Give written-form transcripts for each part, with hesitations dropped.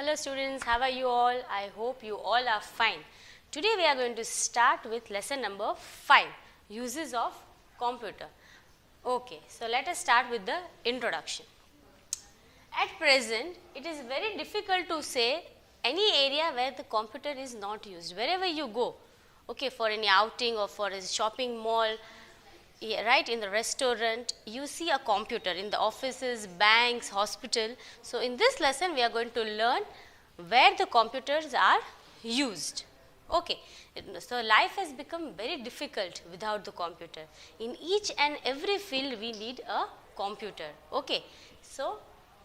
Hello students, how are you all? I hope you all are fine. Today we are going to start with lesson number 5, uses of computer. Okay, so let us start with the introduction. At present, it is very difficult to say any area where the computer is not used. Wherever you go, okay, for any outing or for a shopping mall, right, in the restaurant, you see a computer in the offices, banks, hospital. So in this lesson, we are going to learn where the computers are used. Okay, so life has become very difficult without the computer. In each and every field, we need a computer. Okay, so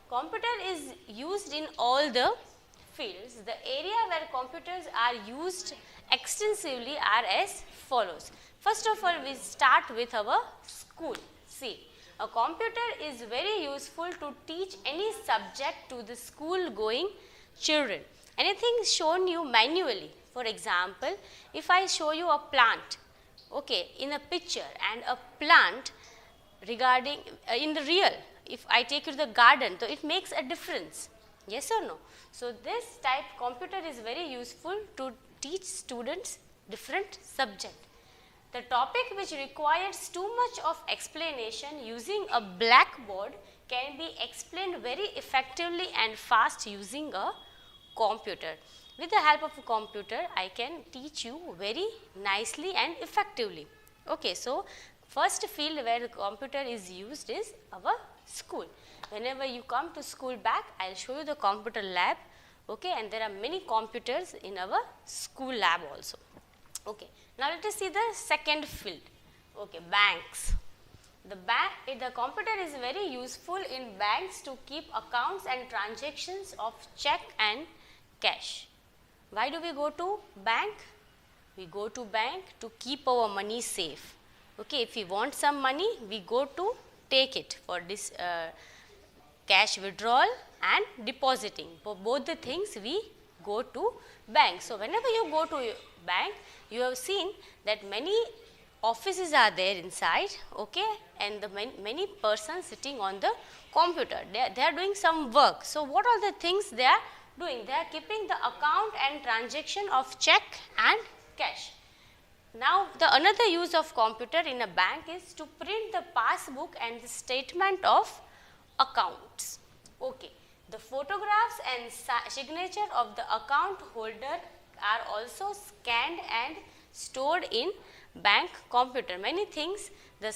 computer is used in all the fields. The area where computers are used extensively are as follows. First of all, we start with our school. See, a computer is very useful to teach any subject to the school going children. Anything shown you manually. For example, if I show you a plant, okay, in a picture, and a plant regarding in the real, if I take you to the garden, so it makes a difference. Yes or no? So this type computer is very useful to teach students different subject. The topic which requires too much of explanation using a blackboard can be explained very effectively and fast using a computer. With the help of a computer, I can teach you very nicely and effectively. Okay, so first field where the computer is used is our school. Whenever you come to school back, I will show you the computer lab, okay, and there are many computers in our school lab also. Okay, now let us see the second field, okay, banks. The computer is very useful in banks to keep accounts and transactions of check and cash. Why do we go to bank? We go to bank to keep our money safe. Okay, if we want some money, we go to take it for this cash withdrawal and depositing. For both the things, we go to bank. So whenever you go to bank, you have seen that many offices are there inside, okay, and the many persons sitting on the computer. They are doing some work. So what are the things they are doing? They are keeping the account and transaction of check and cash. Now another use of computer in a bank is to print the passbook and the statement of accounts. Okay, the photographs and signature of the account holder are also scanned and stored in bank computer. Many things, the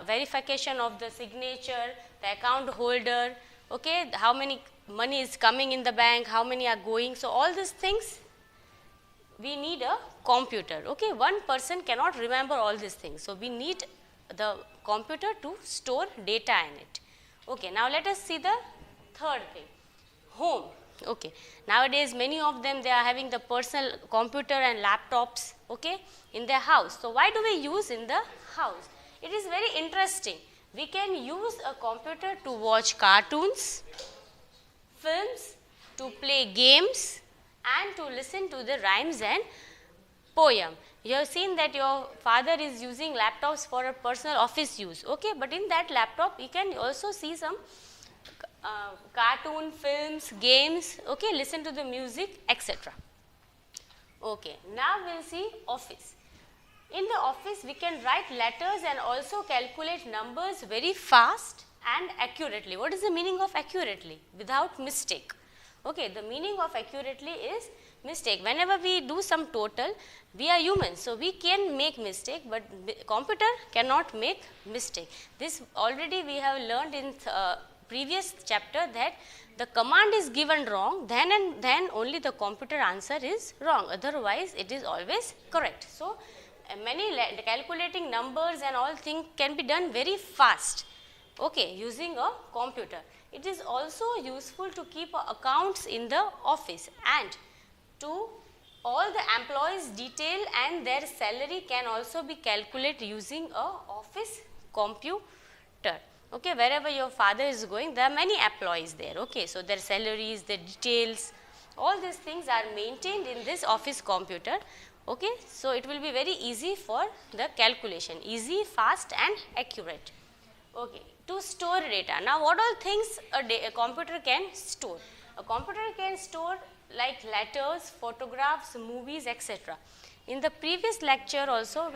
verification of the signature, the account holder, okay, how many money is coming in the bank, how many are going. So all these things we need a computer. Okay, one person cannot remember all these things. So we need the computer to store data in it. Okay, now let us see the third thing, home. Okay, nowadays many of them, they are having the personal computer and laptops, okay, in their house. So why do we use in the house? It is very interesting. We can use a computer to watch cartoons, films, to play games, and to listen to the rhymes and poem. You have seen that your father is using laptops for a personal office use, okay, but in that laptop you can also see some cartoon, films, games, okay, listen to the music, etc. Okay, now we will see office. In the office, we can write letters and also calculate numbers very fast and accurately. What is the meaning of accurately? Without mistake. Okay, the meaning of accurately is mistake. Whenever we do some total, we are humans, so we can make mistake, but computer cannot make mistake. This already we have learned in previous chapter, that the command is given wrong, then and then only the computer answer is wrong, otherwise it is always correct. So many calculating numbers and all things can be done very fast, okay, using a computer. It is also useful to keep accounts in the office, and to all the employees' detail and their salary can also be calculated using a office computer. Okay, wherever your father is going, there are many employees there, okay, so their salaries, their details, all these things are maintained in this office computer, okay, so it will be very easy for the calculation, easy, fast and accurate. Okay, to store data. Now what all things a computer can store? A computer can store like letters, photographs, movies, etc. In the previous lecture also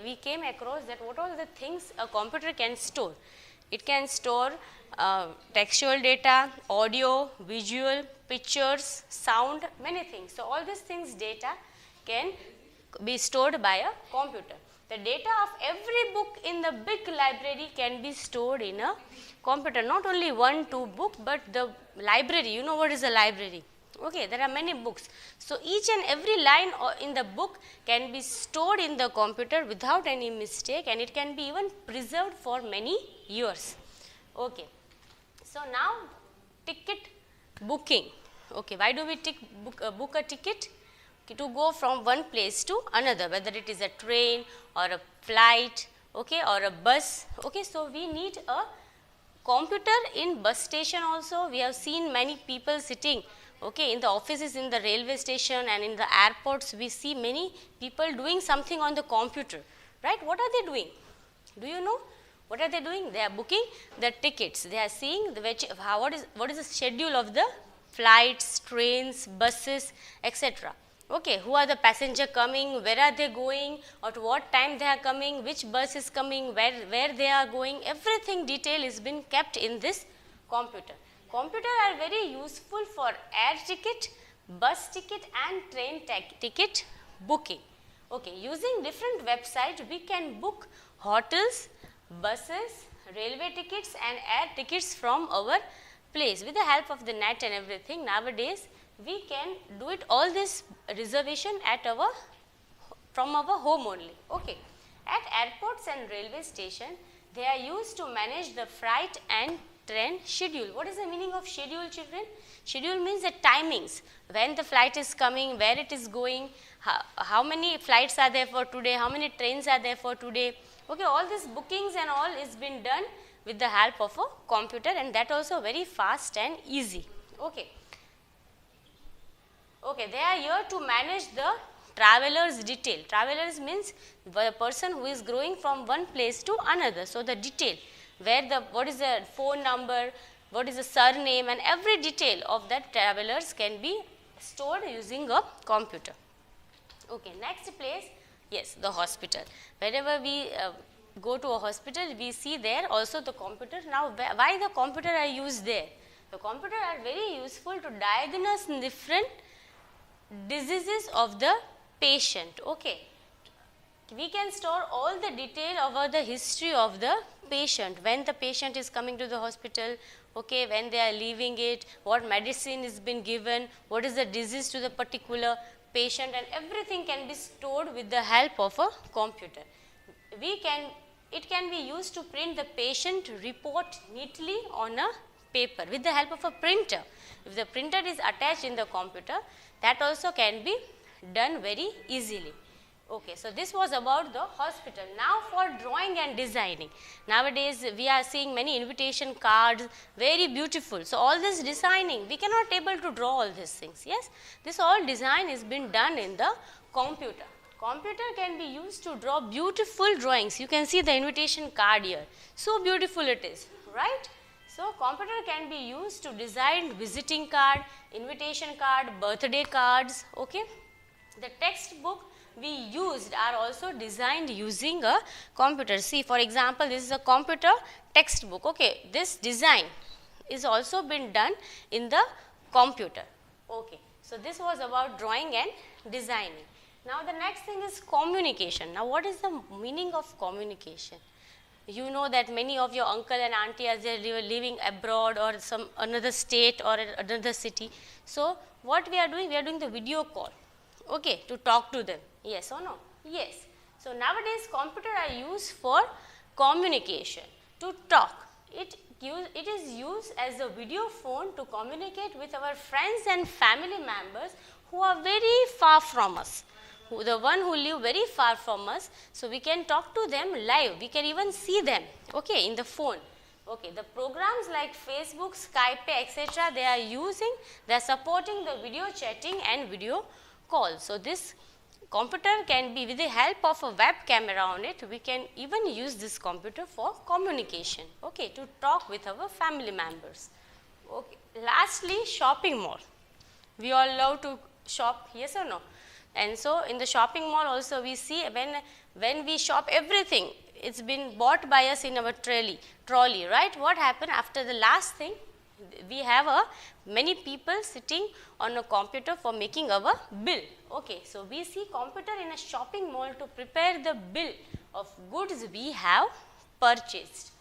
we came across that what all the things a computer can store. It can store textual data, audio, visual, pictures, sound, many things. So, all these things data can be stored by a computer. The data of every book in the big library can be stored in a computer, not only 1, 2 book, but the library. You know what is a library? Okay, there are many books. So, each and every line in the book can be stored in the computer without any mistake, and it can be even preserved for many years. Okay. So, now ticket booking. Okay, why do we book a ticket? To go from one place to another, whether it is a train or a flight, okay, or a bus. Okay, so we need a computer in bus station also. We have seen many people sitting, okay, in the offices, in the railway station and in the airports. We see many people doing something on the computer, right? What are they doing? Do you know? What are they doing? They are booking the tickets. They are seeing what is the schedule of the flights, trains, buses, etc. Okay, who are the passenger coming, where are they going, at what time they are coming, which bus is coming, where they are going, everything detail is been kept in this computer. Computer are very useful for air ticket, bus ticket and train ticket booking. Okay, using different websites we can book hotels, buses, railway tickets and air tickets from our place with the help of the net and everything. Nowadays we can do it all this reservation from our home only. Okay. At airports and railway station they are used to manage the flight and train schedule. What is the meaning of schedule, children? Schedule means the timings, when the flight is coming, where it is going, how many flights are there for today, how many trains are there for today. Okay, all these bookings and all is been done with the help of a computer, and that also very fast and easy. Okay. Okay, they are here to manage the traveler's detail. Travelers means the person who is going from one place to another. So, the detail, what is the phone number, what is the surname and every detail of that travelers can be stored using a computer. Okay, next place, yes, the hospital. Wherever we go to a hospital, we see there also the computer. Now, why the computer are used there? The computer are very useful to diagnose different diseases of the patient. Okay, we can store all the detail about the history of the patient, when the patient is coming to the hospital, okay, when they are leaving it, what medicine is been given, what is the disease to the particular patient, and everything can be stored with the help of a computer. It can be used to print the patient report neatly on a paper with the help of a printer. If the printer is attached in the computer, that also can be done very easily. Okay, so this was about the hospital. Now for drawing and designing. Nowadays we are seeing many invitation cards, very beautiful. So all this designing, we cannot able to draw all these things. Yes, this all design is been done in the computer. Computer can be used to draw beautiful drawings. You can see the invitation card here. So beautiful it is, right? So computer can be used to design visiting card, invitation card, birthday cards. Okay, the textbook we used are also designed using a computer. See, for example, this is a computer textbook. Okay, this design is also been done in the computer. Okay, so this was about drawing and designing. Now the next thing is communication. Now what is the meaning of communication? You know that many of your uncle and auntie as they are living abroad or some another state or another city. So what we are doing? We are doing the video call. Okay, to talk to them. Yes or no? Yes. So nowadays computer are used for communication, to talk. It is used as a video phone to communicate with our friends and family members who are very far from us. The one who live very far from us, so we can talk to them live. We can even see them, okay, in the phone. Okay, the programs like Facebook, Skype, etc. they are supporting the video chatting and video call. So this computer can be with the help of a web camera on it. We can even use this computer for communication, okay, to talk with our family members. Okay. Lastly, shopping mall. We all love to shop, yes or no? And so in the shopping mall also we see when we shop everything, it's been bought by us in our trolley, right? What happened after the last thing? We have many people sitting on a computer for making our bill. Okay, so we see computer in a shopping mall to prepare the bill of goods we have purchased.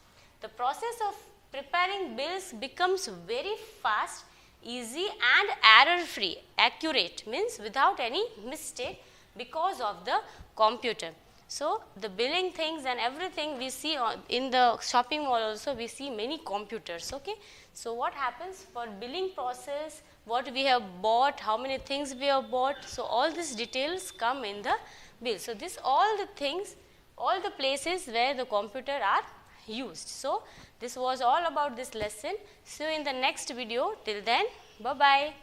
The process of preparing bills becomes very fast, easy and error free, accurate means without any mistake because of the computer. So, the billing things and everything we see in the shopping mall also we see many computers. Okay. So, what happens for billing process, what we have bought, how many things we have bought. So, all these details come in the bill. So, this all the things, all the places where the computer are used. So, this was all about this lesson. See you in the next video. Till then, bye-bye.